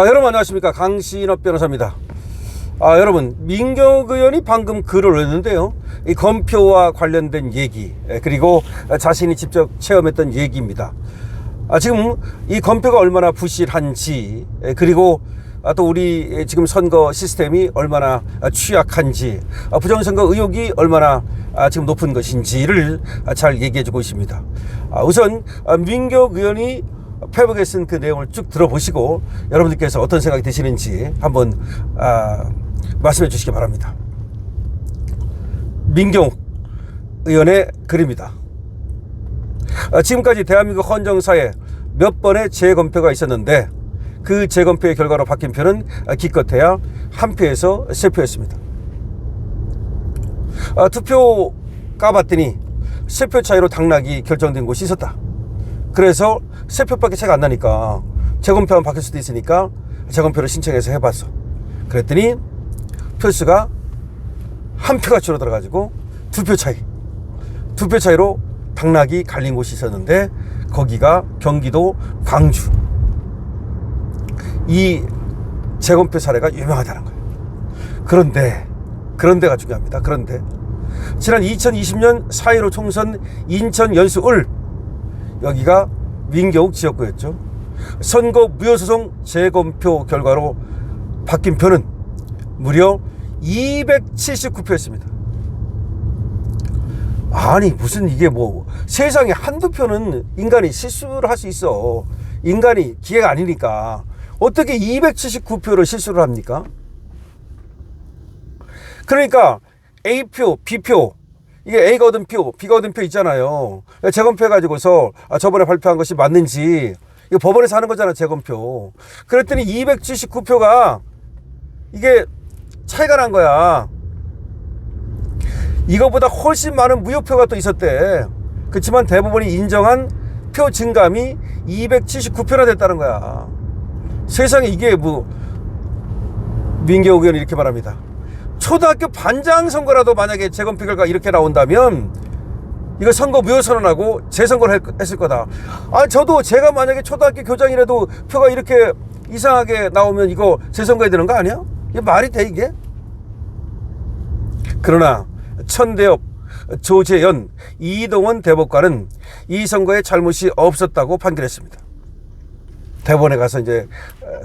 여러분 안녕하십니까, 강신업 변호사입니다. 여러분, 민경 의원이 방금 글을 올렸는데요, 이 검표와 관련된 얘기, 그리고 자신이 직접 체험했던 얘기입니다. 지금 이 검표가 얼마나 부실한지, 그리고 또 우리 지금 선거 시스템이 얼마나 취약한지, 부정선거 의혹이 얼마나 지금 높은 것인지를 잘 얘기해 주고 있습니다. 우선 민경 의원이 페북에 쓴 그 내용을 쭉 들어보시고 여러분들께서 어떤 생각이 드시는지 한번 말씀해 주시기 바랍니다. 민경 의원의 글입니다. 지금까지 대한민국 헌정사에 몇 번의 재검표가 있었는데 그 재검표의 결과로 바뀐 표는 기껏해야 한 표에서 세 표였습니다. 투표 까봤더니 세 표 차이로 당락이 결정된 곳이 있었다. 그래서 세 표밖에 차이가 안 나니까 재검표만 바뀔 수도 있으니까 재검표를 신청해서 해봤어. 그랬더니 표수가 한 표가 줄어들어가지고 두 표 차이로 당락이 갈린 곳이 있었는데 거기가 경기도 광주. 이 재검표 사례가 유명하다는 거예요. 그런데가 중요합니다. 그런데 지난 2020년 4.15 총선 인천 연수을, 여기가 민경욱 지역구였죠. 선거 무효소송 재검표 결과로 바뀐 표는 무려 279표였습니다. 아니 무슨 이게 뭐 세상에 한두 표는 인간이 실수를 할 수 있어. 인간이 기계가 아니니까 어떻게 279표를 실수를 합니까? 그러니까 A표, B표, 이게 A가 얻은 표, B가 얻은 표 있잖아요. 재검표 해가지고서 저번에 발표한 것이 맞는지, 이거 법원에서 하는 거잖아, 재검표. 그랬더니 279표가 이게 차이가 난 거야. 이거보다 훨씬 많은 무효표가 또 있었대. 그렇지만 대법원이 인정한 표 증감이 279표나 됐다는 거야. 세상에 이게 뭐, 민경 의원이 이렇게 말합니다. 초등학교 반장 선거라도 만약에 재검표 결과 이렇게 나온다면 이거 선거 무효 선언하고 재선거를 했을 거다. 저도 제가 만약에 초등학교 교장이라도 표가 이렇게 이상하게 나오면 이거 재선거해야 되는 거 아니야? 이게 말이 돼 이게? 그러나 천대엽, 조재현, 이동원 대법관은 이 선거에 잘못이 없었다고 판결했습니다. 대법원에 가서 이제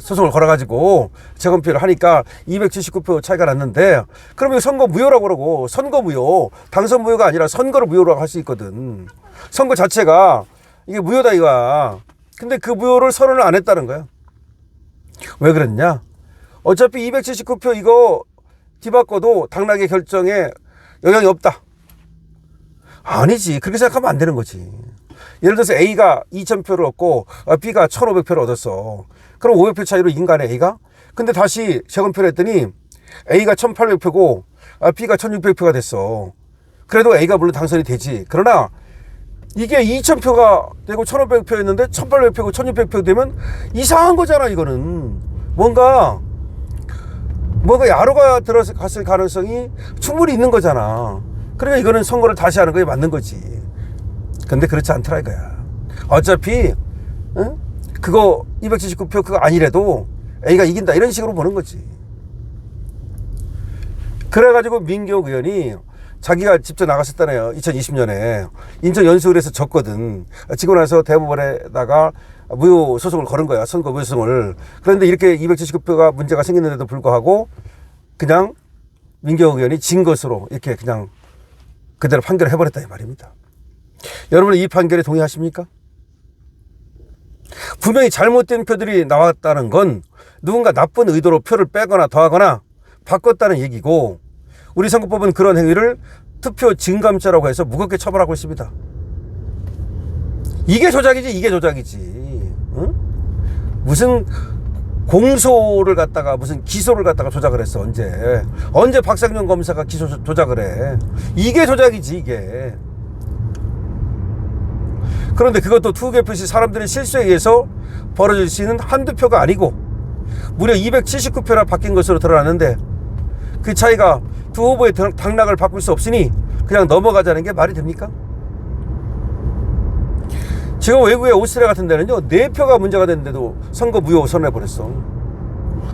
소송을 걸어가지고 재검표를 하니까 279표 차이가 났는데, 그러면 선거 무효라고 그러고, 선거 무효, 당선 무효가 아니라 선거를 무효라고 할 수 있거든. 선거 자체가 이게 무효다 이거야. 근데 그 무효를 선언을 안 했다는 거야. 왜 그랬냐? 어차피 279표 이거 뒤바꿔도 당락의 결정에 영향이 없다. 아니지. 그렇게 생각하면 안 되는 거지. 예를 들어서 A가 2000표를 얻고 B가 1500표를 얻었어. 그럼 500표 차이로 이긴 거 아니야, A가? 근데 다시 재검표를 했더니 A가 1800표고 B가 1600표가 됐어. 그래도 A가 물론 당선이 되지. 그러나 이게 2000표가 되고 1500표였는데 1800표고 1600표 되면 이상한 거잖아, 이거는. 뭔가 야로가 들어갔을 가능성이 충분히 있는 거잖아. 그러니까 이거는 선거를 다시 하는 거에 맞는 거지. 근데 그렇지 않더라 이거야. 어차피 그거 279표 그거 아니래도 A가 이긴다 이런 식으로 보는 거지. 그래가지고 민경 의원이 자기가 직접 나갔었다네요. 2020년에 인천 연수을에서 졌거든. 지고 나서 대법원에다가 무효 소송을 걸은 거야. 선거 무효 소송을. 그런데 이렇게 279표가 문제가 생겼는데도 불구하고 그냥 민경 의원이 진 것으로 이렇게 그냥 그대로 판결을 해버렸다 이 말입니다. 여러분은 이 판결에 동의하십니까? 분명히 잘못된 표들이 나왔다는 건 누군가 나쁜 의도로 표를 빼거나 더하거나 바꿨다는 얘기고, 우리 선거법은 그런 행위를 투표 증감죄라고 해서 무겁게 처벌하고 있습니다. 이게 조작이지. 응? 무슨 공소를 갖다가 무슨 기소를 갖다가 조작을 했어. 언제 박상용 검사가 기소 조작을 해. 이게 조작이지 이게. 그런데 그것도 투개표 시 사람들의 실수에 의해서 벌어질 수 있는 한두 표가 아니고 무려 279표나 바뀐 것으로 드러났는데, 그 차이가 두 후보의 당락을 바꿀 수 없으니 그냥 넘어가자는 게 말이 됩니까? 지금 외국의 오스트리아 같은 데는요, 4표가 문제가 됐는데도 선거 무효 선언해버렸어.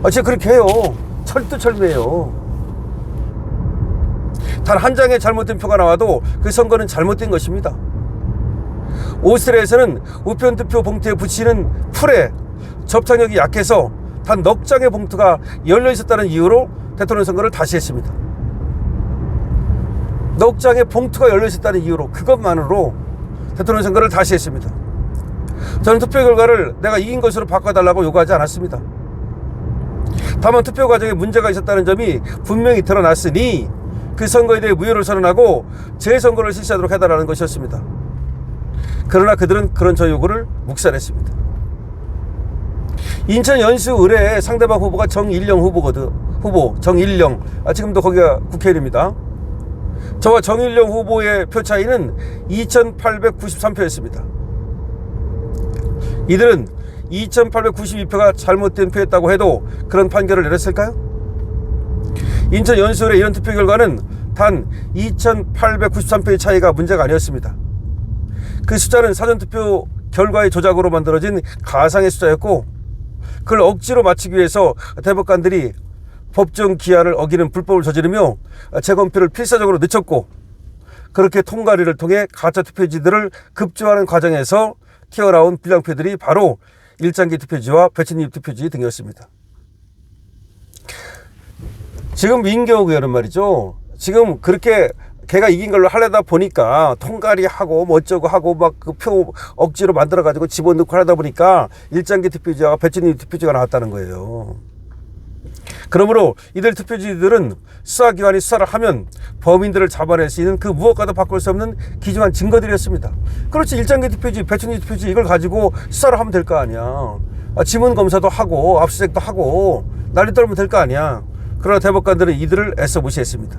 진짜 그렇게 해요. 철두철미해요. 단 한 장의 잘못된 표가 나와도 그 선거는 잘못된 것입니다. 오스트리아에서는 우편투표 봉투에 붙이는 풀에 접착력이 약해서 단 넉 장의 봉투가 열려 있었다는 이유로 대통령 선거를 다시 했습니다. 넉 장의 봉투가 열려 있었다는 이유로, 그것만으로 대통령 선거를 다시 했습니다. 저는 투표 결과를 내가 이긴 것으로 바꿔달라고 요구하지 않았습니다. 다만 투표 과정에 문제가 있었다는 점이 분명히 드러났으니 그 선거에 대해 무효를 선언하고 재선거를 실시하도록 해달라는 것이었습니다. 그러나 그들은 그런 저 요구를 묵살했습니다. 인천 연수 의뢰의 상대방 후보가 정일령 정일령. 지금도 거기가 국회의원입니다. 저와 정일령 후보의 표 차이는 2,893표였습니다. 이들은 2,892표가 잘못된 표였다고 해도 그런 판결을 내렸을까요? 인천 연수의 이런 투표 결과는 단 2,893표의 차이가 문제가 아니었습니다. 그 숫자는 사전투표 결과의 조작으로 만들어진 가상의 숫자였고, 그걸 억지로 맞추기 위해서 대법관들이 법정 기한을 어기는 불법을 저지르며 재검표를 필사적으로 늦췄고, 그렇게 통과리를 통해 가짜 투표지들을 급조하는 과정에서 튀어나온 불량표들이 바로 일장기 투표지와 배치님 투표지 등이었습니다. 지금 민경욱 의원은 말이죠, 지금 그렇게 걔가 이긴 걸로 하려다 보니까 통과리 하고 뭐 어쩌고 하고 막 그 표 억지로 만들어 가지고 집어넣고 하려다 보니까 일장기 투표지와 배치님 투표지가 나왔다는 거예요. 그러므로 이들 투표지들은 수사기관이 수사를 하면 범인들을 잡아낼 수 있는 그 무엇과도 바꿀 수 없는 귀중한 증거들이었습니다. 그렇지, 일장기 투표지, 배치님 투표지 이걸 가지고 수사를 하면 될 거 아니야. 지문 검사도 하고 압수수색도 하고 난리 떨면 될 거 아니야. 그러나 대법관들은 이들을 애써 무시했습니다.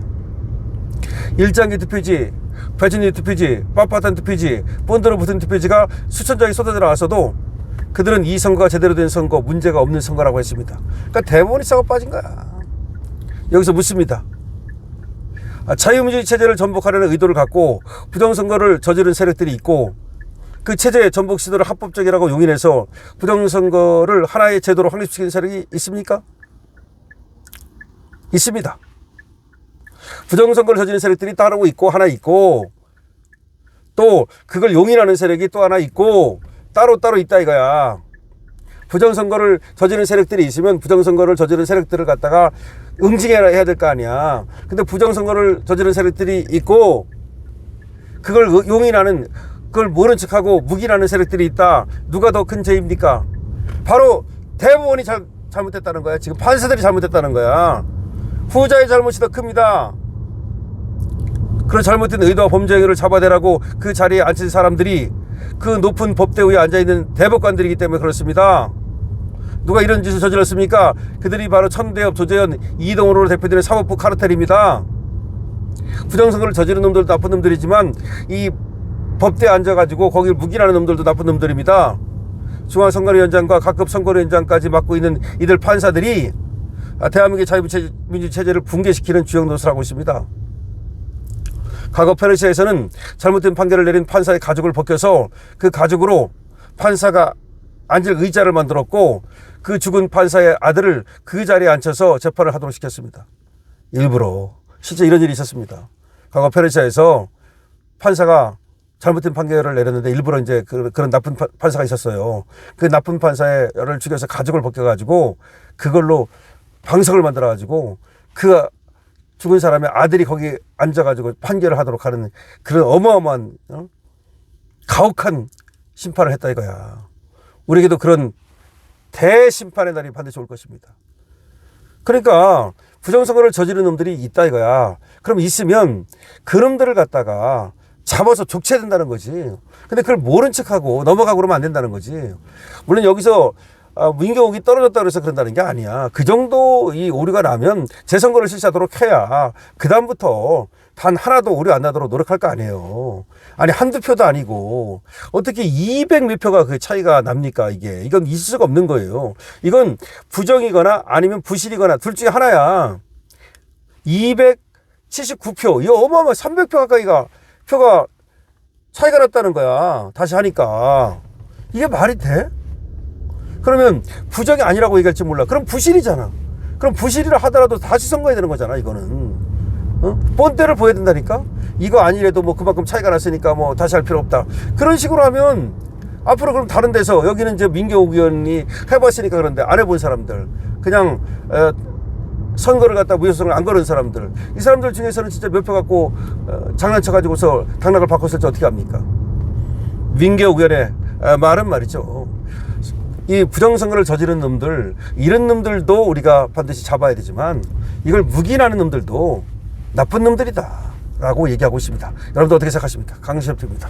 일장기 투표지, 배치님 투표지, 빳빳한 투표지, 본드로 붙은 투표지가 수천 장이 쏟아져 나왔어도 그들은 이 선거가 제대로 된 선거, 문제가 없는 선거라고 했습니다. 그러니까 대법원이 썩어 빠진 거야. 여기서 묻습니다. 자유민주주의 체제를 전복하려는 의도를 갖고 부정선거를 저지른 세력들이 있고, 그 체제 전복 시도를 합법적이라고 용인해서 부정선거를 하나의 제도로 확립시키는 세력이 있습니까? 있습니다. 부정선거를 저지른 세력들이 따르고 있고 하나 있고, 또 그걸 용인하는 세력이 또 하나 있고, 따로따로 있다 이거야. 부정선거를 저지른 세력들이 있으면 부정선거를 저지른 세력들을 갖다가 응징해야 될 거 아니야. 근데 부정선거를 저지른 세력들이 있고, 그걸 용인하는, 그걸 모른 척하고 묵인하는 세력들이 있다. 누가 더 큰 죄입니까? 바로 대법원이 잘못했다는 거야. 지금 판사들이 잘못했다는 거야. 후자의 잘못이 더 큽니다. 그런 잘못된 의도와 범죄 행위를 잡아내라고 그 자리에 앉힌 사람들이 그 높은 법대 위에 앉아있는 대법관들이기 때문에 그렇습니다. 누가 이런 짓을 저질렀습니까? 그들이 바로 천대엽, 조재현, 이동호로 대표되는 사법부 카르텔입니다. 부정선거를 저지른 놈들도 나쁜 놈들이지만 이 법대에 앉아가지고 거기를 묵인하는 놈들도 나쁜 놈들입니다. 중앙선거위원장과 각급 선거위원장까지 맡고 있는 이들 판사들이 대한민국의 자유민주체제를 붕괴시키는 주요 노릇을 하고 있습니다. 과거 페르시아에서는 잘못된 판결을 내린 판사의 가죽을 벗겨서 그 가죽으로 판사가 앉을 의자를 만들었고, 그 죽은 판사의 아들을 그 자리에 앉혀서 재판을 하도록 시켰습니다. 일부러. 실제 이런 일이 있었습니다. 과거 페르시아에서 판사가 잘못된 판결을 내렸는데 일부러 이제 그런 나쁜 판사가 있었어요. 그 나쁜 판사를 죽여서 가죽을 벗겨가지고 그걸로 방석을 만들어가지고 그 죽은 사람의 아들이 거기 앉아가지고 판결을 하도록 하는 그런 어마어마한 가혹한 심판을 했다 이거야. 우리에게도 그런 대심판의 날이 반드시 올 것입니다. 그러니까 부정선거를 저지른 놈들이 있다 이거야. 그럼 있으면 그놈들을 갖다가 잡아서 족쳐야 된다는 거지. 근데 그걸 모른 척하고 넘어가고 그러면 안 된다는 거지. 물론 여기서 민경욱이 떨어졌다 그래서 그런다는 게 아니야. 그 정도 이 오류가 나면 재선거를 실시하도록 해야 그 다음부터 단 하나도 오류 안 나도록 노력할 거 아니에요. 아니 한두 표도 아니고 어떻게 200 몇 표가 그 차이가 납니까? 이건 있을 수가 없는 거예요. 이건 부정이거나 아니면 부실이거나 둘 중에 하나야. 279표 이거 어마어마 300표 가까이가 표가 차이가 났다는 거야. 다시 하니까 이게 말이 돼? 그러면 부정이 아니라고 얘기할지 몰라. 그럼 부실이잖아. 그럼 부실이라 하더라도 다시 선거해야 되는 거잖아, 이거는. 본때를 보여야 된다니까? 이거 아니래도 뭐 그만큼 차이가 났으니까 뭐 다시 할 필요 없다. 그런 식으로 하면 앞으로 그럼 다른 데서 여기는 이제 민경욱 의원이 해봤으니까 그런데 안 해본 사람들, 그냥 선거를 갖다 무효성을 안 거는 사람들, 이 사람들 중에서는 진짜 몇 표 갖고 장난쳐가지고서 당락을 바꿨을지 어떻게 합니까? 민경욱 의원의 말은 말이죠. 이 부정선거를 저지른 놈들, 이런 놈들도 우리가 반드시 잡아야 되지만 이걸 묵인하는 놈들도 나쁜 놈들이다 라고 얘기하고 있습니다. 여러분들 어떻게 생각하십니까? 강신엽입니다.